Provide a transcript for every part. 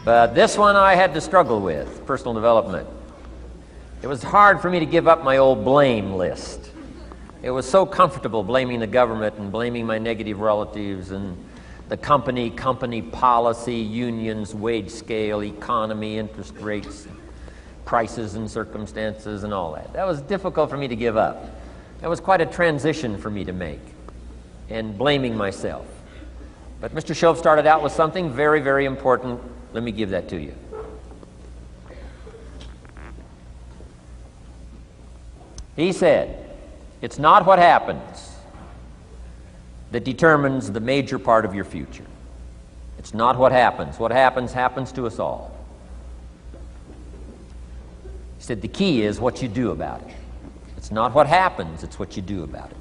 But this one I had to struggle with, personal development. It was hard for me to give up my old blame list. It was so comfortable blaming the government and blaming my negative relatives and the company policy, unions, wage scale, economy, interest rates, prices and circumstances and all that. That was difficult for me to give up. That was quite a transition for me to make, and blaming myself. But Mr. Shove started out with something very, very important. Let me give that to you. He said, it's not what happens that determines the major part of your future. It's not what happens. What happens, happens to us all. He said the key is what you do about it. It's not what happens, it's what you do about it.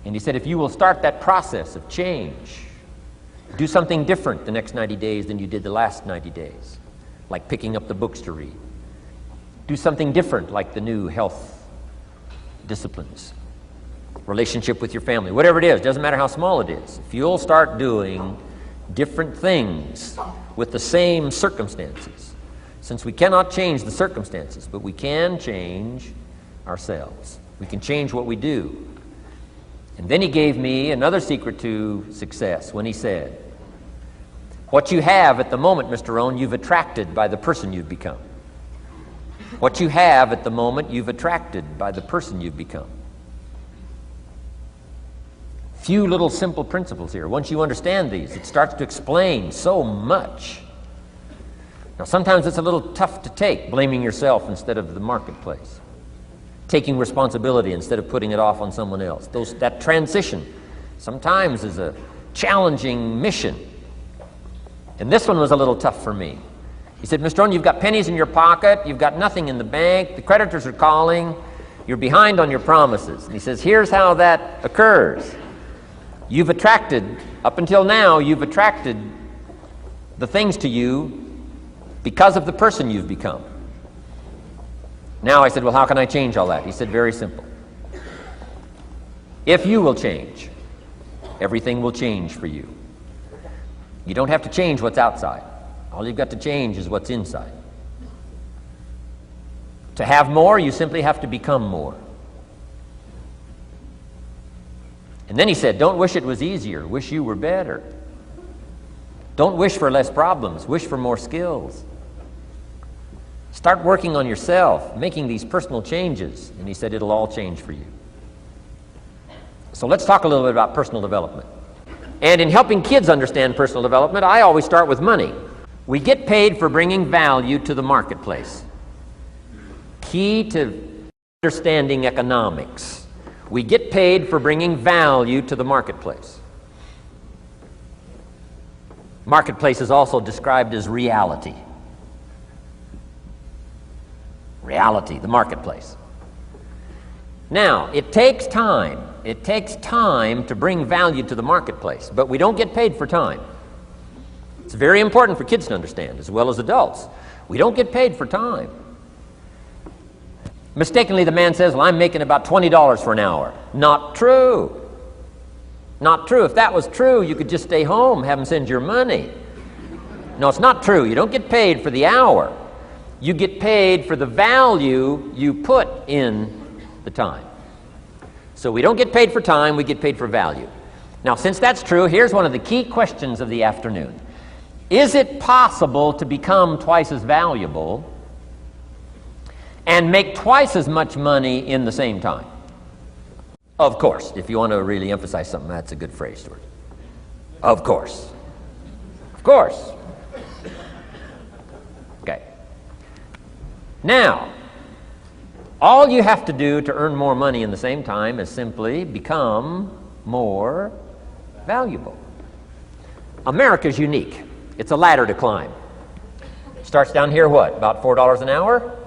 And he said if you will start that process of change, do something different the next 90 days than you did the last 90 days, like picking up the books to read. Do something different like the new health disciplines, relationship with your family, whatever it is, doesn't matter how small it is. If you'll start doing different things with the same circumstances, since we cannot change the circumstances, but we can change ourselves. We can change what we do. And then he gave me another secret to success when he said, what you have at the moment, Mr. Rohn, you've attracted by the person you've become. What you have at the moment, you've attracted by the person you've become. Few little simple principles here. Once you understand these, it starts to explain so much. Now, sometimes it's a little tough to take, blaming yourself instead of the marketplace, taking responsibility instead of putting it off on someone else. That transition sometimes is a challenging mission. And this one was a little tough for me. He said, Mr. Rohn, you've got pennies in your pocket, you've got nothing in the bank, the creditors are calling, you're behind on your promises. And he says, here's how that occurs. You've attracted, up until now, you've attracted the things to you because of the person you've become. Now I said, well, how can I change all that? He said, very simple. If you will change, everything will change for you. You don't have to change what's outside. All you've got to change is what's inside. To have more, you simply have to become more. And then he said, don't wish it was easier, wish you were better. Don't wish for less problems, wish for more skills. Start working on yourself, making these personal changes. And he said, it'll all change for you. So let's talk a little bit about personal development. And in helping kids understand personal development, I always start with money. We get paid for bringing value to the marketplace. Key to understanding economics. We get paid for bringing value to the marketplace. Marketplace is also described as reality. Reality, the marketplace. Now, it takes time. It takes time to bring value to the marketplace, but we don't get paid for time. It's very important for kids to understand, as well as adults. We don't get paid for time. Mistakenly, the man says, well, I'm making about $20 for an hour. Not true. Not true. If that was true, you could just stay home, have them send your money. No, it's not true. You don't get paid for the hour. You get paid for the value you put in the time. So we don't get paid for time, we get paid for value. Now, since that's true, here's one of the key questions of the afternoon. Is it possible to become twice as valuable and make twice as much money in the same time? Of course. If you want to really emphasize something, that's a good phrase, Stuart. Of course. Of course. Okay. Now, all you have to do to earn more money in the same time is simply become more valuable. America's unique. It's a ladder to climb. Starts down here, what, about $4 an hour?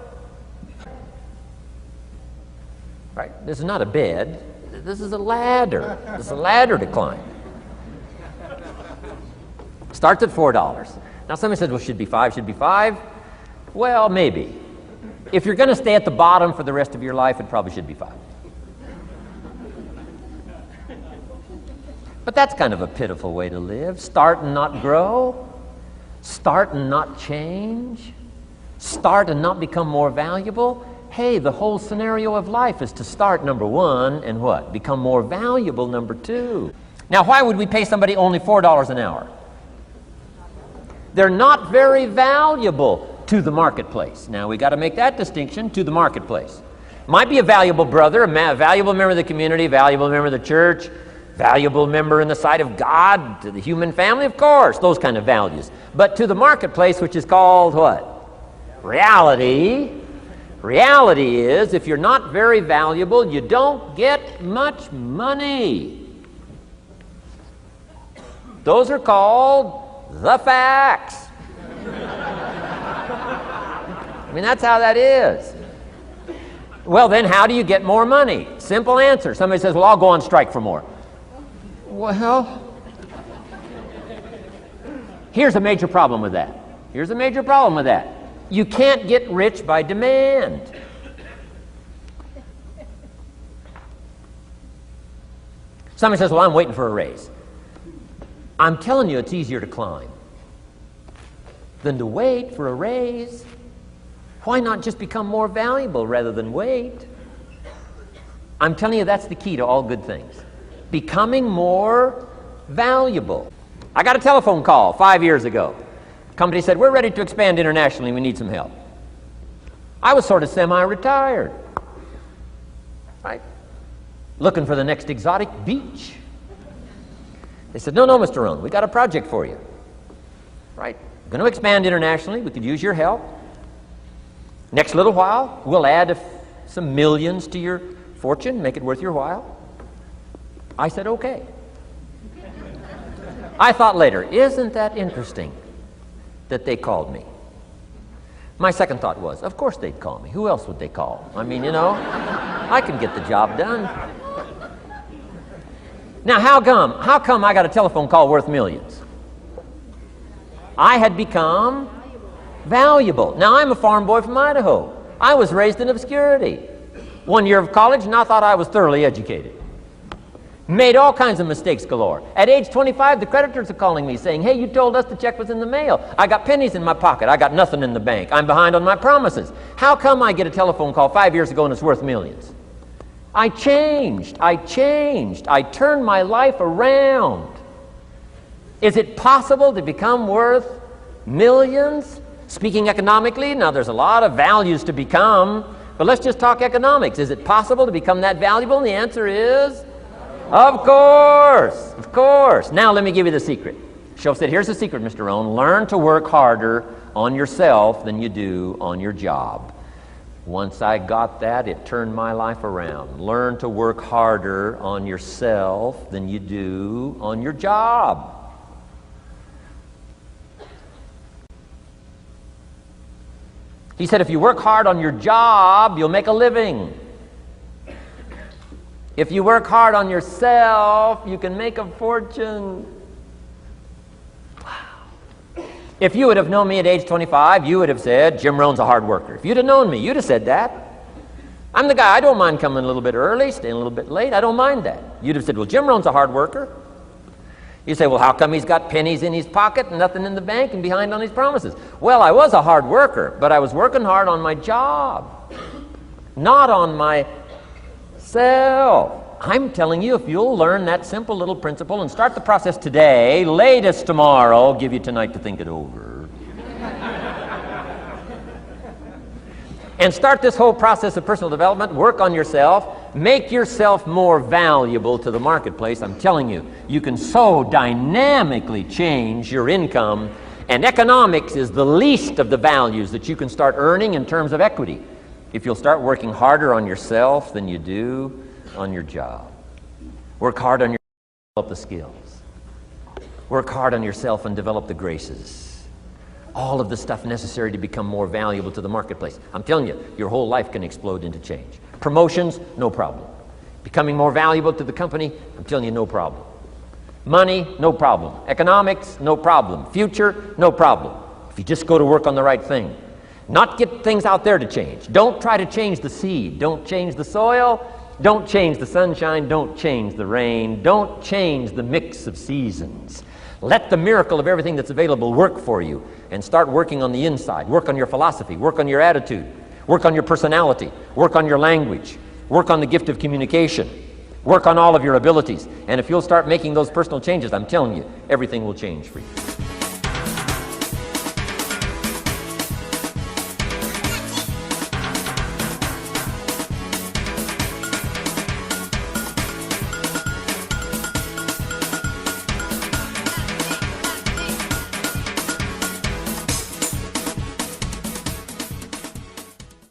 Right? This is not a bed. This is a ladder. This is a ladder to climb. Starts at $4. Now somebody says, well, should be $5. Well, maybe. If you're going to stay at the bottom for the rest of your life, it probably should be $5. But that's kind of a pitiful way to live. Start and not grow. Start and not change. Start and not become more valuable. Hey, the whole scenario of life is to start, number one, and what? Become more valuable, number two. Now, why would we pay somebody only $4 an hour? They're not very valuable to the marketplace. Now, we got to make that distinction, to the marketplace. Might be a valuable brother, a valuable member of the community, valuable member of the church, valuable member in the sight of God, to the human family, of course, those kind of values. But to the marketplace, which is called what? Reality. Reality is, if you're not very valuable, you don't get much money. Those are called the facts. I mean, that's how that is. Well, then how do you get more money? Simple answer. Somebody says, well, I'll go on strike for more. Well, here's a major problem with that. Here's a major problem with that. You can't get rich by demand. Somebody says, well, I'm waiting for a raise. I'm telling you, it's easier to climb than to wait for a raise. Why not just become more valuable rather than wait? I'm telling you, that's the key to all good things. Becoming more valuable. I got a telephone call 5 years ago. Company said, we're ready to expand internationally, we need some help. I was sort of semi-retired, right? Looking for the next exotic beach. They said, no, Mr. Rohn, we got a project for you, right? Going to expand internationally, we could use your help. Next little while, we'll add some millions to your fortune, make it worth your while. I said, okay. I thought later, isn't that interesting that they called me? My second thought was, of course they'd call me. Who else would they call? I mean, you know, I can get the job done. Now, how come I got a telephone call worth millions? I had become valuable. Now, I'm a farm boy from Idaho. I was raised in obscurity. 1 year of college, and I thought I was thoroughly educated. Made all kinds of mistakes galore. At age 25, the creditors are calling me saying, hey, you told us the check was in the mail. I got pennies in my pocket. I got nothing in the bank. I'm behind on my promises. How come I get a telephone call 5 years ago and it's worth millions? I changed. I turned my life around. Is it possible to become worth millions? Speaking economically, now there's a lot of values to become, but let's just talk economics. Is it possible to become that valuable? And the answer is, of course. Now let me give you the secret. Shoaff said, here's the secret, Mr. Rohn. Learn to work harder on yourself than you do on your job. Once I got that, it turned my life around. Learn to work harder on yourself than you do on your job. He said, if you work hard on your job, you'll make a living. If you work hard on yourself, you can make a fortune. Wow. If you would have known me at age 25, you would have said, Jim Rohn's a hard worker. If you'd have known me, you'd have said that. I'm the guy, I don't mind coming a little bit early, staying a little bit late. I don't mind that. You'd have said, well, Jim Rohn's a hard worker. You say, well, how come he's got pennies in his pocket and nothing in the bank and behind on his promises? Well, I was a hard worker, but I was working hard on my job, not on myself. I'm telling you, if you'll learn that simple little principle and start the process today, latest tomorrow, I'll give you tonight to think it over. And start this whole process of personal development, work on yourself, make yourself more valuable to the marketplace. I'm telling you, you can so dynamically change your income, and economics is the least of the values that you can start earning in terms of equity if you'll start working harder on yourself than you do on your job. Work hard on yourself and develop the skills. Work hard on yourself and develop the graces. All of the stuff necessary to become more valuable to the marketplace. I'm telling you, your whole life can explode into change. Promotions, no problem. Becoming more valuable to the company, I'm telling you, no problem. Money, no problem. Economics, no problem. Future, no problem. If you just go to work on the right thing. Not get things out there to change. Don't try to change the seed. Don't change the soil. Don't change the sunshine, don't change the rain, don't change the mix of seasons. Let the miracle of everything that's available work for you, and start working on the inside. Work on your philosophy, work on your attitude, work on your personality, work on your language, work on the gift of communication, work on all of your abilities. And if you'll start making those personal changes, I'm telling you, everything will change for you.